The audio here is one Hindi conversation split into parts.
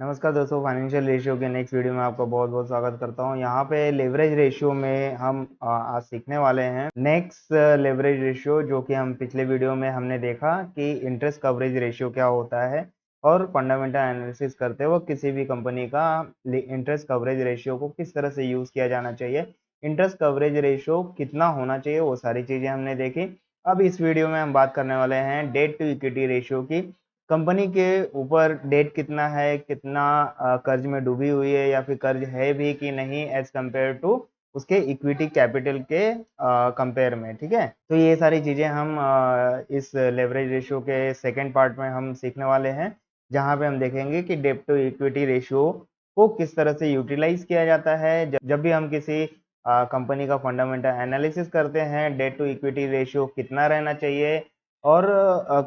नमस्कार दोस्तों, फाइनेंशियल रेशियो के नेक्स्ट वीडियो में आपका बहुत बहुत स्वागत करता हूं। यहाँ पे लेवरेज रेशियो में हम आज सीखने वाले हैं नेक्स्ट लेवरेज रेशियो, जो कि हम पिछले वीडियो में हमने देखा कि इंटरेस्ट कवरेज रेशियो क्या होता है और फंडामेंटल एनालिसिस करते वक्त किसी भी कंपनी का इंटरेस्ट कवरेज रेशियो को किस तरह से यूज़ किया जाना चाहिए, इंटरेस्ट कवरेज रेशियो कितना होना चाहिए, वो सारी चीज़ें हमने देखी। अब इस वीडियो में हम बात करने वाले हैं डेट टू इक्विटी रेशियो की। कंपनी के ऊपर डेट कितना है, कितना कर्ज में डूबी हुई है या फिर कर्ज है भी कि नहीं एज कंपेयर टू उसके इक्विटी कैपिटल के कंपेयर में। ठीक है, तो ये सारी चीज़ें हम इस लेवरेज रेशियो के सेकंड पार्ट में हम सीखने वाले हैं, जहां पे हम देखेंगे कि डेट टू इक्विटी रेशियो को किस तरह से यूटिलाइज किया जाता है। जब भी हम किसी कंपनी का फंडामेंटल एनालिसिस करते हैं, डेट टू इक्विटी रेशियो कितना रहना चाहिए। और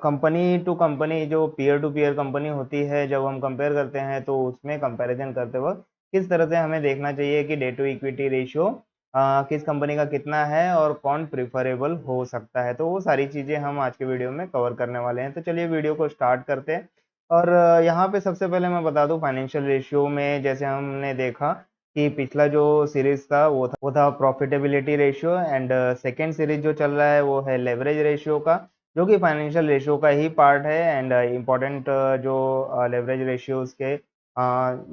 कंपनी टू कंपनी, जो पीयर टू पीयर कंपनी होती है, जब हम कंपेयर करते हैं तो उसमें कंपैरिजन करते वक्त किस तरह से हमें देखना चाहिए कि डेट टू इक्विटी रेशियो किस कंपनी का कितना है और कौन प्रिफरेबल हो सकता है। तो वो सारी चीज़ें हम आज के वीडियो में कवर करने वाले हैं। तो चलिए वीडियो को स्टार्ट करते हैं। और यहाँ पे सबसे पहले मैं बता दूं, फाइनेंशियल रेशियो में जैसे हमने देखा कि पिछला जो सीरीज था वो था profitability ratio, and second series जो चल रहा है वो है लेवरेज रेशियो का, जो कि फाइनेंशियल रेशियो का ही पार्ट है। एंड इम्पोर्टेंट जो लेवरेज रेशियोज के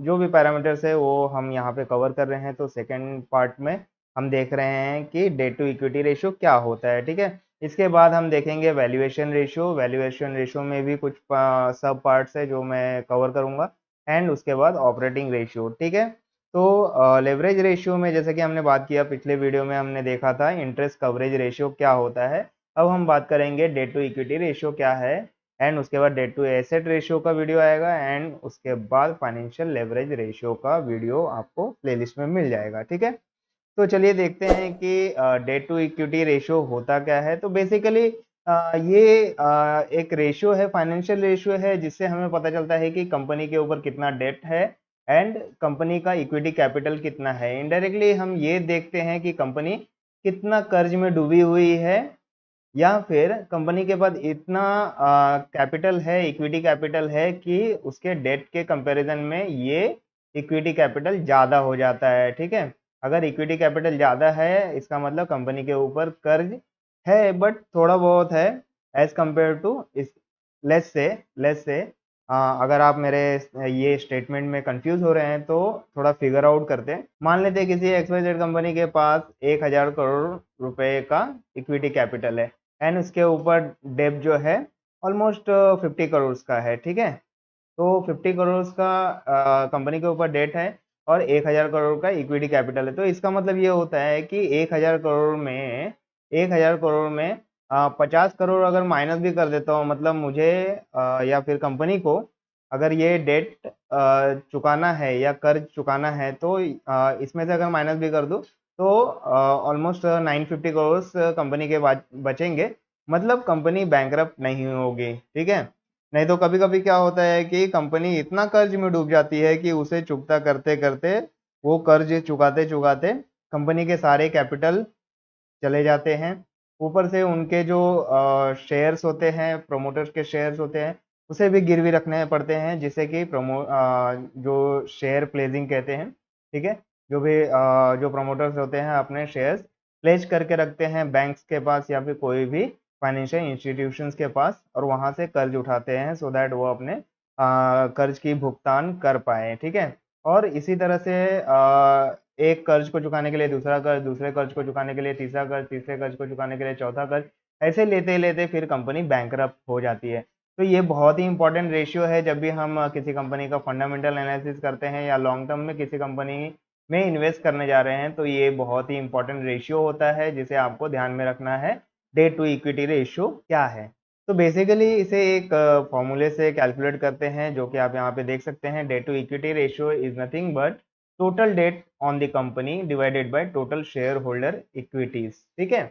जो भी पैरामीटर्स है वो हम यहाँ पे कवर कर रहे हैं। तो सेकंड पार्ट में हम देख रहे हैं कि डेट टू इक्विटी रेशियो क्या होता है। ठीक है, इसके बाद हम देखेंगे वैल्यूएशन रेशियो। वैल्यूएशन रेशियो में भी कुछ सब पार्ट्स है जो मैं कवर करूंगा, एंड उसके बाद ऑपरेटिंग रेशियो। ठीक है, तो लेवरेज रेशियो में जैसे कि हमने बात किया, पिछले वीडियो में हमने देखा था इंटरेस्ट कवरेज रेशियो क्या होता है। अब हम बात करेंगे डेट टू इक्विटी रेशियो क्या है, एंड उसके बाद डेट टू एसेट रेशियो का वीडियो आएगा, एंड उसके बाद फाइनेंशियल लेवरेज रेशियो का वीडियो आपको प्लेलिस्ट में मिल जाएगा। ठीक है, तो चलिए देखते हैं कि डेट टू इक्विटी रेशियो होता क्या है। तो बेसिकली ये एक रेशियो है, फाइनेंशियल रेशियो है, जिससे हमें पता चलता है कि कंपनी के ऊपर कितना डेट है एंड कंपनी का इक्विटी कैपिटल कितना है। इनडायरेक्टली हम ये देखते हैं कि कंपनी कितना कर्ज में डूबी हुई है, या फिर कंपनी के पास इतना कैपिटल है, इक्विटी कैपिटल है कि उसके डेट के कंपैरिजन में ये इक्विटी कैपिटल ज़्यादा हो जाता है। ठीक है, अगर इक्विटी कैपिटल ज़्यादा है इसका मतलब कंपनी के ऊपर कर्ज है, बट थोड़ा बहुत है एज कंपेयर टू इस। लेस से अगर आप मेरे ये स्टेटमेंट में कंफ्यूज हो रहे हैं तो थोड़ा फिगर आउट करते हैं। मान लेते हैं किसी XYZ कंपनी के पास 1,000 करोड़ रुपए का इक्विटी कैपिटल है, एंड उसके ऊपर डेब्ट जो है ऑलमोस्ट 50 करोड़ का है। ठीक है, तो 50 करोड़ का कंपनी के ऊपर डेट है और 1,000 करोड़ का इक्विटी कैपिटल है। तो इसका मतलब ये होता है कि 1,000 करोड़ में 50 करोड़ अगर माइनस भी कर देता हूँ, मतलब मुझे या फिर कंपनी को अगर ये डेट चुकाना है या कर्ज चुकाना है, तो इसमें से अगर माइनस भी कर दूँ तो ऑलमोस्ट 950 करोड़ कंपनी के बचेंगे, मतलब कंपनी बैंकरप्ट नहीं होगी। ठीक है, नहीं तो कभी कभी क्या होता है कि कंपनी इतना कर्ज में डूब जाती है कि उसे चुकता करते करते, वो कर्ज चुकाते चुकाते कंपनी के सारे कैपिटल चले जाते हैं। ऊपर से उनके जो शेयर्स होते हैं, प्रोमोटर्स के शेयर्स होते हैं, उसे भी गिरवी रखने पड़ते हैं, जिसे कि जो शेयर प्लेजिंग कहते हैं। ठीक है, जो भी जो प्रोमोटर्स होते हैं अपने शेयर्स प्लेज करके रखते हैं बैंक्स के पास या फिर कोई भी फाइनेंशियल इंस्टीट्यूशंस के पास, और वहां से कर्ज उठाते हैं सो दैट वो अपने कर्ज की भुगतान कर पाए। ठीक है, और इसी तरह से एक कर्ज को चुकाने के लिए दूसरा कर्ज, दूसरे कर्ज को चुकाने के लिए तीसरा कर्ज, तीसरे कर्ज को चुकाने के लिए चौथा कर्ज, ऐसे लेते लेते फिर कंपनी बैंकरप्ट हो जाती है। तो ये बहुत ही इंपॉर्टेंट रेशियो है जब भी हम किसी कंपनी का फंडामेंटल एनालिसिस करते हैं या लॉन्ग टर्म में किसी कंपनी में इन्वेस्ट करने जा रहे हैं, तो ये बहुत ही इंपॉर्टेंट रेशियो होता है जिसे आपको ध्यान में रखना है। डेट टू इक्विटी रेशियो क्या है? तो बेसिकली इसे एक फॉर्मूले से कैलकुलेट करते हैं, जो कि आप यहाँ पे देख सकते हैं। Debt to equity ratio is nothing but total debt on the company divided by total share holder equities. ठीक है,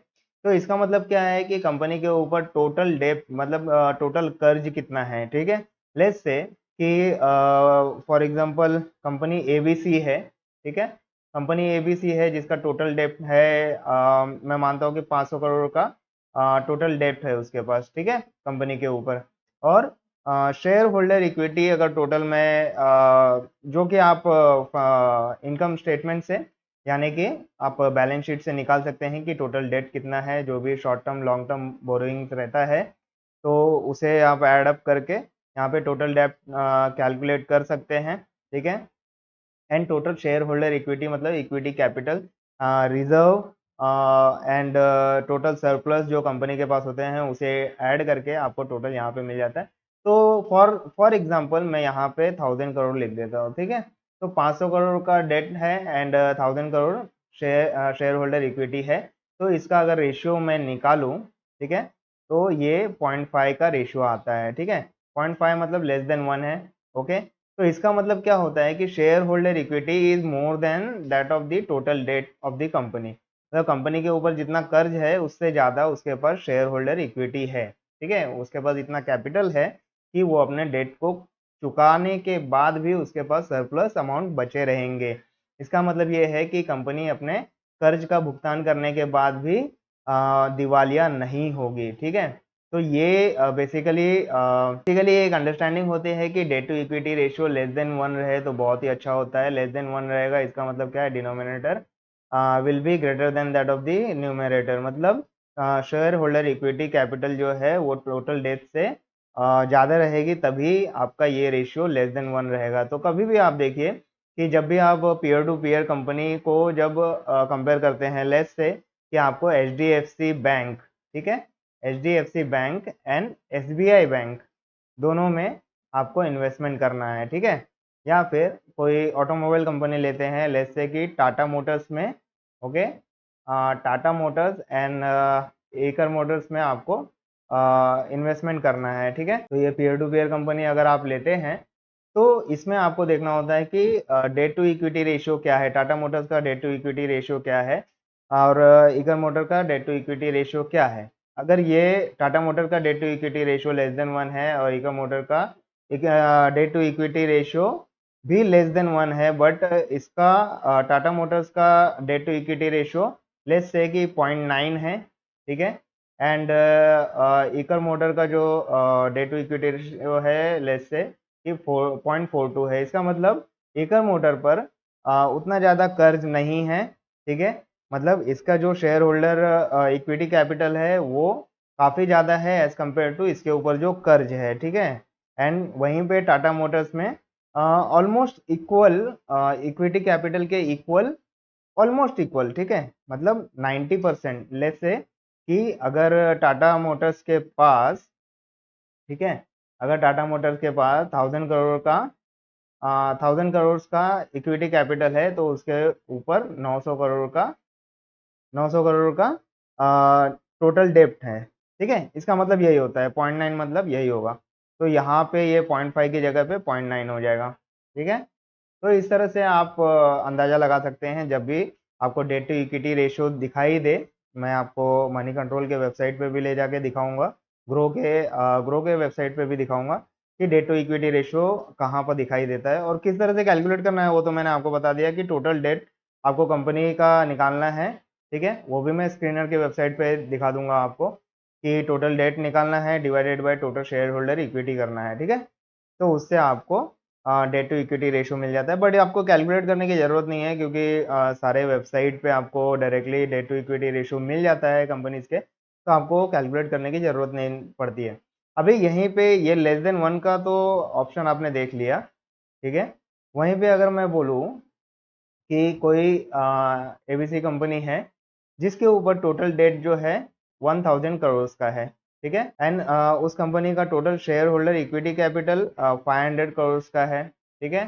तो इसका मतलब क्या है कि कंपनी के ऊपर टोटल डेट मतलब टोटल कर्ज कितना है। ठीक है, लेट्स से कि फॉर एग्जांपल कंपनी एबीसी है। ठीक है, कंपनी एबीसी है जिसका टोटल डेट है मैं मानता हूँ कि 500 करोड़ का टोटल डेट है उसके पास। ठीक है, कंपनी के ऊपर, और शेयर होल्डर इक्विटी अगर टोटल में जो कि आप इनकम स्टेटमेंट से यानी कि आप बैलेंस शीट से निकाल सकते हैं कि टोटल डेट कितना है, जो भी short term long term borrowings रहता है तो उसे आप ऐड अप करके यहाँ पे टोटल डेट कैलकुलेट कर सकते हैं। ठीक है, and total share holder equity मतलब equity capital, reserve and total surplus जो कंपनी के पास होते हैं उसे ऐड करके आपको टोटल यहाँ पे मिल जाता है। तो फॉर एग्जांपल मैं यहाँ पे 1000 करोड़ लिख देता हूँ। ठीक है, तो 500 करोड़ का डेट है and 1000 crore share holder equity है। तो इसका अगर रेशियो मैं निकालूं, ठीक है, तो ये 0.5 का रेशियो आता है। ठीक है, 0.5 मतलब लेस देन 1 है। ओके, तो इसका मतलब क्या होता है कि share holder equity is more than that of the total date of the company. मतलब कंपनी के ऊपर जितना कर्ज है उससे ज़्यादा उसके पास शेयर होल्डर इक्विटी है। ठीक है, उसके पास इतना कैपिटल है कि वो अपने डेट को चुकाने के बाद भी उसके पास सरप्लस अमाउंट बचे रहेंगे। इसका मतलब ये है कि कंपनी अपने कर्ज का भुगतान करने के बाद भी दिवालिया नहीं होगी। ठीक है, तो ये बेसिकली एक अंडरस्टैंडिंग होती है कि debt to equity ratio less than 1 रहे तो बहुत ही अच्छा होता है। लेस देन 1 रहेगा इसका मतलब क्या है, denominator will be greater than that of the numerator. मतलब शेयर होल्डर इक्विटी कैपिटल जो है वो टोटल डेट से ज़्यादा रहेगी, तभी आपका ये रेशियो लेस देन 1 रहेगा। तो कभी भी आप देखिए कि जब भी आप पीयर टू पीयर कंपनी को जब कंपेयर करते हैं, लेट्स से कि आपको HDFC बैंक, ठीक है, HDFC bank and SBI bank दोनों में आपको इन्वेस्टमेंट करना है। ठीक है, या फिर कोई ऑटोमोबाइल कंपनी लेते हैं, लेट्स से कि टाटा मोटर्स में। Okay, Tata Motors and acre Motors में आपको इन्वेस्टमेंट करना है। ठीक है, तो ये पीयर टू पीयर कंपनी अगर आप लेते हैं तो इसमें आपको देखना होता है कि डेट टू इक्विटी रेशियो क्या है, टाटा मोटर्स का डेट टू इक्विटी रेशियो क्या है और इकर मोटर का डेट टू इक्विटी रेशियो क्या है। अगर ये टाटा मोटर का debt to equity ratio less than 1 है और इकर मोटर का डेट टू इक्विटी रेशियो भी लेस देन 1 है, बट इसका टाटा मोटर्स का debt to equity ratio let's say कि 0.9 है। ठीक है, एंड इकर मोटर का जो डेट टू इक्विटी रेशियो है लेट्स से कि 0.42 है। इसका मतलब एकर मोटर पर उतना ज़्यादा कर्ज नहीं है। ठीक है, मतलब इसका जो शेयर होल्डर इक्विटी कैपिटल है वो काफ़ी ज़्यादा है एज कम्पेयर टू इसके ऊपर जो कर्ज है। ठीक है, एंड वहीं पे टाटा मोटर्स में ऑलमोस्ट इक्वल, इक्विटी कैपिटल के इक्वल, ऑलमोस्ट इक्वल। ठीक है, मतलब 90%। लेट्स से कि अगर टाटा मोटर्स के पास, ठीक है, अगर टाटा मोटर्स के पास 1000 करोड़ का इक्विटी कैपिटल है तो उसके ऊपर 900 करोड़ का टोटल डेप्ट है। ठीक है, इसका मतलब यही होता है, 0.9 मतलब यही होगा। तो यहाँ पे ये 0.5 की जगह पे 0.9 हो जाएगा। ठीक है, तो इस तरह से आप अंदाज़ा लगा सकते हैं जब भी आपको डेट टू इक्विटी रेशियो दिखाई दे। मैं आपको मनी कंट्रोल के वेबसाइट पे भी ले जाके दिखाऊंगा, ग्रो के वेबसाइट पे भी दिखाऊंगा कि डेट टू इक्विटी रेशियो कहाँ पर दिखाई देता है और किस तरह से कैलकुलेट करना है। वो तो मैंने आपको बता दिया कि टोटल डेट आपको कंपनी का निकालना है। ठीक है, वो भी मैं स्क्रीनर के वेबसाइट पे दिखा दूंगा आपको कि टोटल डेट निकालना है divided by total share holder equity करना है। ठीक है, तो उससे आपको डेट टू इक्विटी रेशियो मिल जाता है, बट आपको कैलकुलेट करने की ज़रूरत नहीं है क्योंकि सारे वेबसाइट पे आपको directly debt to equity ratio मिल जाता है कंपनीज के, तो आपको कैलकुलेट करने की ज़रूरत नहीं पड़ती है। अभी यहीं पे ये लेस देन 1 का तो ऑप्शन आपने देख लिया। ठीक है, वहीं पे अगर मैं बोलूँ कि कोई ABC कंपनी है जिसके ऊपर टोटल डेट जो है 1000 करोड़ का है। ठीक है, एंड उस कंपनी का total share holder equity capital 500 crore का है। ठीक है,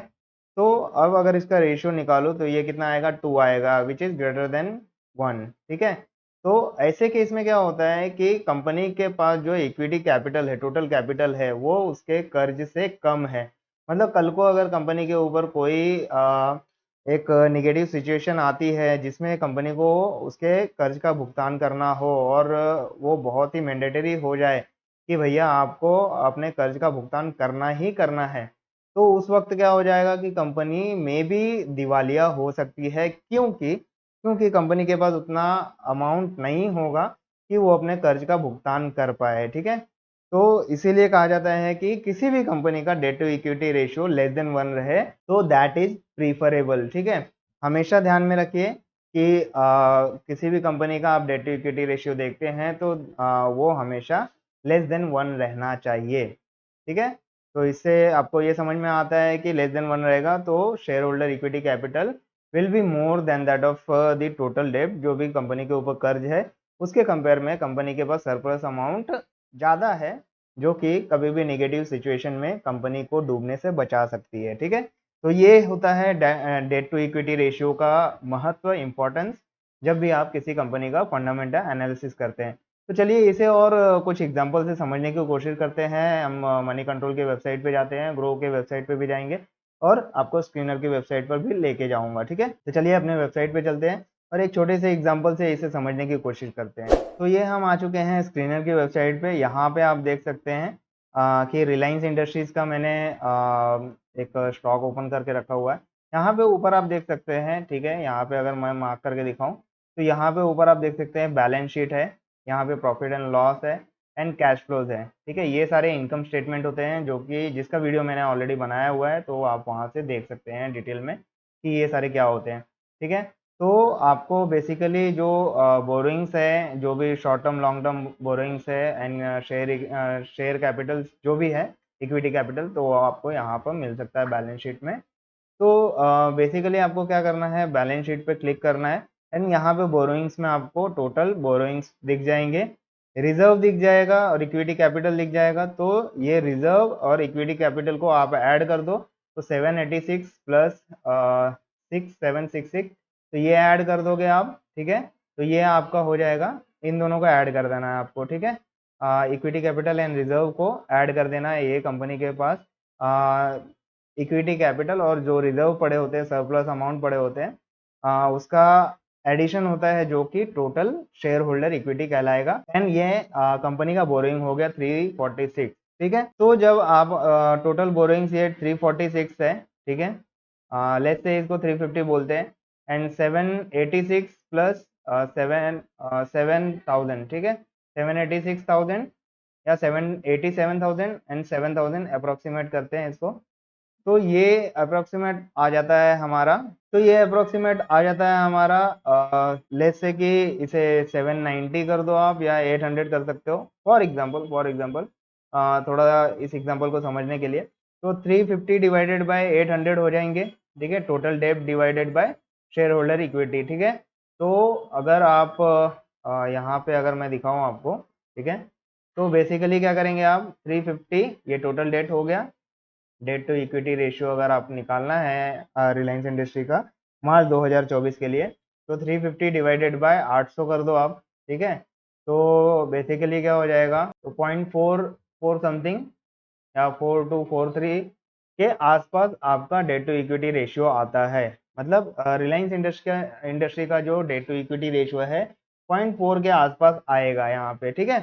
तो अब अगर इसका रेशियो निकालो तो ये कितना आएगा, 2 आएगा, विच इज ग्रेटर देन 1। ठीक है, तो ऐसे केस में क्या होता है कि कंपनी के पास जो इक्विटी कैपिटल है, टोटल कैपिटल है, वो उसके कर्ज से कम है। मतलब कल को अगर कंपनी के ऊपर कोई एक नेगेटिव सिचुएशन आती है जिसमें कंपनी को उसके कर्ज का भुगतान करना हो और वो बहुत ही मैंडेटरी हो जाए कि भैया आपको अपने कर्ज का भुगतान करना ही करना है, तो उस वक्त क्या हो जाएगा कि कंपनी में भी दिवालिया हो सकती है। क्योंकि कंपनी के पास उतना अमाउंट नहीं होगा कि वो अपने कर्ज का भुगतान कर पाए। ठीक है, तो इसीलिए कहा जाता है कि किसी भी कंपनी का debt to equity ratio less than 1 रहे तो दैट इज प्रीफरेबल। ठीक है, हमेशा ध्यान में रखिए कि किसी भी कंपनी का आप डेट टू इक्विटी रेशियो देखते हैं तो वो हमेशा लेस देन 1 रहना चाहिए। ठीक है, तो इससे आपको ये समझ में आता है कि लेस देन 1 रहेगा तो share holder equity capital will be more than that of the total date, जो भी कंपनी के ऊपर कर्ज है उसके कंपेयर में कंपनी के पास सरप्लस अमाउंट ज़्यादा है, जो कि कभी भी नेगेटिव सिचुएशन में कंपनी को डूबने से बचा सकती है। ठीक है, तो ये होता है डेट टू इक्विटी रेशियो का महत्व, इम्पोर्टेंस, जब भी आप किसी कंपनी का फंडामेंटल एनालिसिस करते हैं। तो चलिए इसे और कुछ एग्जांपल से समझने की कोशिश करते हैं। हम मनी कंट्रोल के वेबसाइट पे जाते हैं, ग्रो के वेबसाइट पे भी जाएंगे और आपको स्क्रीनर की वेबसाइट पर भी लेके जाऊंगा। ठीक है, तो चलिए अपने वेबसाइट पे चलते हैं और एक छोटे से एग्जांपल से इसे समझने की कोशिश करते हैं। तो ये हम आ चुके हैं स्क्रीनर की वेबसाइट पे। यहाँ पे आप देख सकते हैं कि रिलायंस इंडस्ट्रीज का मैंने एक स्टॉक ओपन करके रखा हुआ है। यहाँ पे ऊपर आप देख सकते हैं, ठीक है, यहाँ पे अगर मैं मार्क करके दिखाऊं तो यहाँ पे ऊपर आप देख सकते हैं बैलेंस शीट है, यहाँ पे प्रॉफिट एंड लॉस है एंड कैश फ्लोज है। ठीक है, ये सारे इनकम स्टेटमेंट होते हैं जो कि जिसका वीडियो मैंने ऑलरेडी बनाया हुआ है, तो आप वहाँ से देख सकते हैं डिटेल में कि ये सारे क्या होते हैं। ठीक है, तो आपको बेसिकली जो बोरोइंग्स है, जो भी short term long term borrowings है एंड शेयर कैपिटल जो भी है, इक्विटी कैपिटल, तो वो आपको यहाँ पर मिल सकता है बैलेंस शीट में। तो बेसिकली आपको क्या करना है, बैलेंस शीट पे क्लिक करना है एंड यहाँ पे बोरोइंग्स में आपको टोटल बोरोइंग्स दिख जाएंगे, रिजर्व दिख जाएगा और इक्विटी कैपिटल दिख जाएगा। तो ये रिजर्व और इक्विटी कैपिटल को आप ऐड कर दो तो 786 प्लस 6766, तो ये ऐड कर दोगे आप। ठीक है, तो ये आपका हो जाएगा, इन दोनों को ऐड कर देना है आपको। ठीक है, इक्विटी कैपिटल एंड रिजर्व को ऐड कर देना है। ये कंपनी के पास इक्विटी कैपिटल और जो रिजर्व पड़े होते हैं, सरप्लस अमाउंट पड़े होते हैं, उसका एडिशन होता है जो कि टोटल शेयर होल्डर इक्विटी कहलाएगा एंड ये कंपनी का बोरोइंग हो गया 346। ठीक है, तो जब आप टोटल बोरोइंग्स ये 346 है, ठीक है, लेट्स से इसको 350 बोलते हैं एंड 786 प्लस 7000, ठीक है, 786,000 या 787,000 एंड 7,000 अप्रोक्सीमेट करते हैं इसको। तो ये अप्रोक्सीमेट आ जाता है हमारा, लेट्स से कि इसे 790 कर दो आप या 800 कर सकते हो, फॉर एग्जांपल थोड़ा इस एग्जांपल को समझने के लिए। तो 350 डिवाइडेड बाय 800 हो जाएंगे। ठीक है, टोटल डेब्ट divided by share holder equity. ठीक है, तो अगर आप यहाँ पे अगर मैं दिखाऊं आपको, ठीक है, तो बेसिकली क्या करेंगे आप, 350 ये टोटल डेट हो गया। डेट टू इक्विटी रेशियो अगर आप निकालना है रिलायंस इंडस्ट्री का मार्च 2024 के लिए, तो 350 डिवाइडेड बाय 800 कर दो आप। ठीक है, तो बेसिकली क्या हो जाएगा, तो 0.44 समथिंग या 4243 के आसपास आपका डेट टू इक्विटी रेशियो आता है। मतलब रिलायंस इंडस्ट्री का जो डेट टू इक्विटी रेशियो है 0.4 के आसपास आएगा यहाँ पे। ठीक है,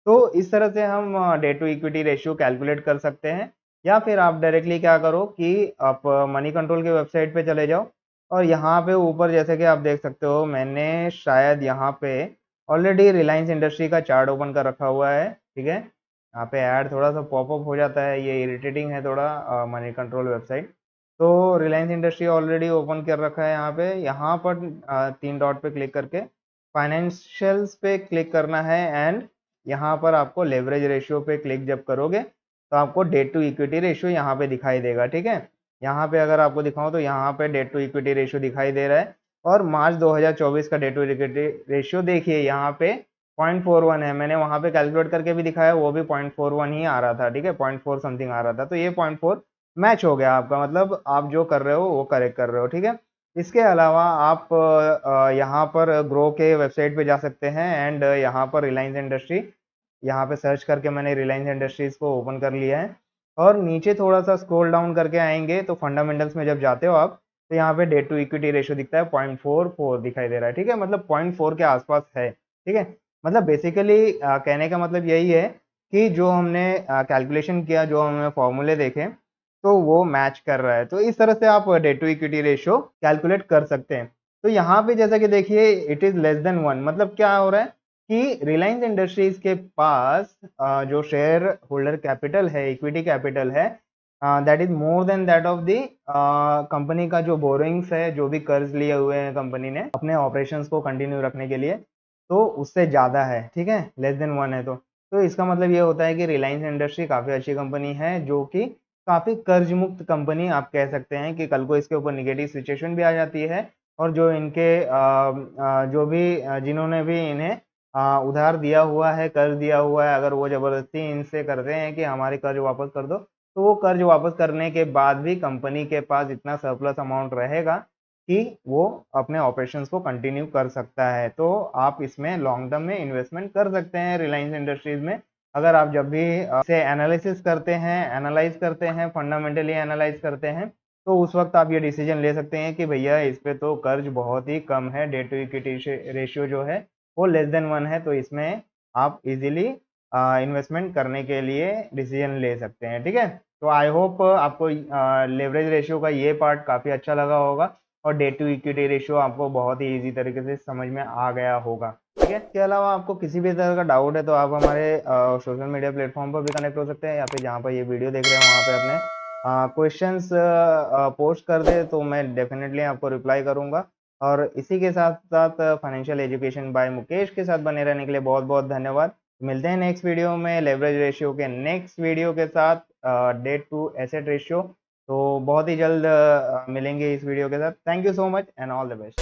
तो इस तरह से हम debt to equity ratio calculate कर सकते हैं। या फिर आप डायरेक्टली क्या करो कि आप मनी कंट्रोल के वेबसाइट पे चले जाओ और यहाँ पे ऊपर जैसे कि आप देख सकते हो, मैंने शायद यहाँ पे ऑलरेडी रिलायंस इंडस्ट्री का चार्ट ओपन कर रखा हुआ है। ठीक है, यहाँ पे ऐड थोड़ा सा पॉपअप हो जाता है, ये इरिटेटिंग है थोड़ा मनी कंट्रोल वेबसाइट। तो रिलायंस इंडस्ट्री ऑलरेडी ओपन कर रखा है यहाँ पर 3 डॉट पे क्लिक करके फाइनेंशियल्स पे क्लिक करना है एंड यहाँ पर आपको लेवरेज रेशियो पे क्लिक जब करोगे तो आपको डेट टू इक्विटी रेशियो यहाँ पे दिखाई देगा। ठीक है, यहाँ पे अगर आपको दिखाऊं तो यहाँ पे डेट टू इक्विटी रेशियो दिखाई दे रहा है और मार्च 2024 का डेट टू इक्विटी रेशियो देखिए यहाँ पे 0.41 है। मैंने वहां पे कैलकुलेट करके भी दिखाया, वो भी 0.41 ही आ रहा था। ठीक है, 0.4 समथिंग आ रहा था, तो ये 0.4 मैच हो गया आपका, मतलब आप जो कर रहे हो वो करेक्ट कर रहे हो। ठीक है, इसके अलावा आप यहाँ पर ग्रो के वेबसाइट पे जा सकते हैं एंड यहाँ पर रिलायंस इंडस्ट्री, यहाँ पे सर्च करके मैंने रिलायंस इंडस्ट्रीज को ओपन कर लिया है और नीचे थोड़ा सा स्क्रॉल डाउन करके आएंगे तो फंडामेंटल्स में जब जाते हो आप तो यहाँ पे डेट टू इक्विटी रेशियो दिखता है 0.44 दिखाई दे रहा है। ठीक है, मतलब 0.4 के आसपास है। ठीक है, मतलब बेसिकली कहने का मतलब यही है कि जो हमने कैलकुलेशन किया, जो हमने फॉर्मूले देखे, तो वो मैच कर रहा है। तो इस तरह से आप debt to equity ratio calculate कर सकते हैं। तो यहाँ पे जैसा कि देखिए इट इज लेस देन 1, मतलब क्या हो रहा है, कि रिलायंस इंडस्ट्रीज के पास जो शेयर होल्डर कैपिटल है, इक्विटी कैपिटल है, that is more than that of the company का जो बोरोइंग्स है, जो भी कर्ज लिए हुए हैं कंपनी ने अपने ऑपरेशंस को कंटिन्यू रखने के लिए, तो उससे ज़्यादा है, ठीक है, लेस देन 1 है। तो इसका मतलब ये होता है कि रिलायंस इंडस्ट्री काफ़ी अच्छी कंपनी है, जो कि काफ़ी कर्ज मुक्त कंपनी आप कह सकते हैं कि कल को इसके ऊपर नेगेटिव सिचुएशन भी आ जाती है और जो इनके जो भी जिन्होंने भी इन्हें उधार दिया हुआ है, कर्ज दिया हुआ है, अगर वो ज़बरदस्ती इनसे करते हैं कि हमारे कर्ज वापस कर दो, तो वो कर्ज वापस करने के बाद भी कंपनी के पास इतना सरप्लस अमाउंट रहेगा कि वो अपने ऑपरेशंस को कंटिन्यू कर सकता है। तो आप इसमें लॉन्ग टर्म में इन्वेस्टमेंट कर सकते हैं रिलायंस इंडस्ट्रीज में। अगर आप जब भी इसे एनालिसिस करते हैं, एनालाइज करते हैं, फंडामेंटली एनालाइज करते हैं, तो उस वक्त आप ये डिसीजन ले सकते हैं कि भैया इस पे तो कर्ज बहुत ही कम है, डेट टू इक्विटी रेशियो जो है वो लेस देन 1 है, तो इसमें आप इजीली इन्वेस्टमेंट करने के लिए डिसीजन ले सकते हैं, ठीक है। तो आई होप आपको लेवरेज रेशियो का ये पार्ट काफ़ी अच्छा लगा होगा और डेट टू इक्विटी रेशियो आपको बहुत ही ईजी तरीके से समझ में आ गया होगा, ठीक है। इसके अलावा आपको किसी भी तरह का डाउट है तो आप हमारे सोशल मीडिया प्लेटफॉर्म पर भी कनेक्ट हो सकते हैं, या फिर जहाँ पर ये वीडियो देख रहे हैं वहाँ पे अपने क्वेश्चंस पोस्ट कर दे तो मैं डेफिनेटली आपको रिप्लाई करूँगा। और इसी के साथ साथ फाइनेंशियल एजुकेशन बाय मुकेश के साथ बने रहने के लिए बहुत बहुत धन्यवाद। मिलते हैं नेक्स्ट वीडियो में लेवरेज रेशियो के नेक्स्ट वीडियो के साथ, डेट टू एसेट रेशियो। तो बहुत ही जल्द मिलेंगे इस वीडियो के साथ। Thank you so much and all the best.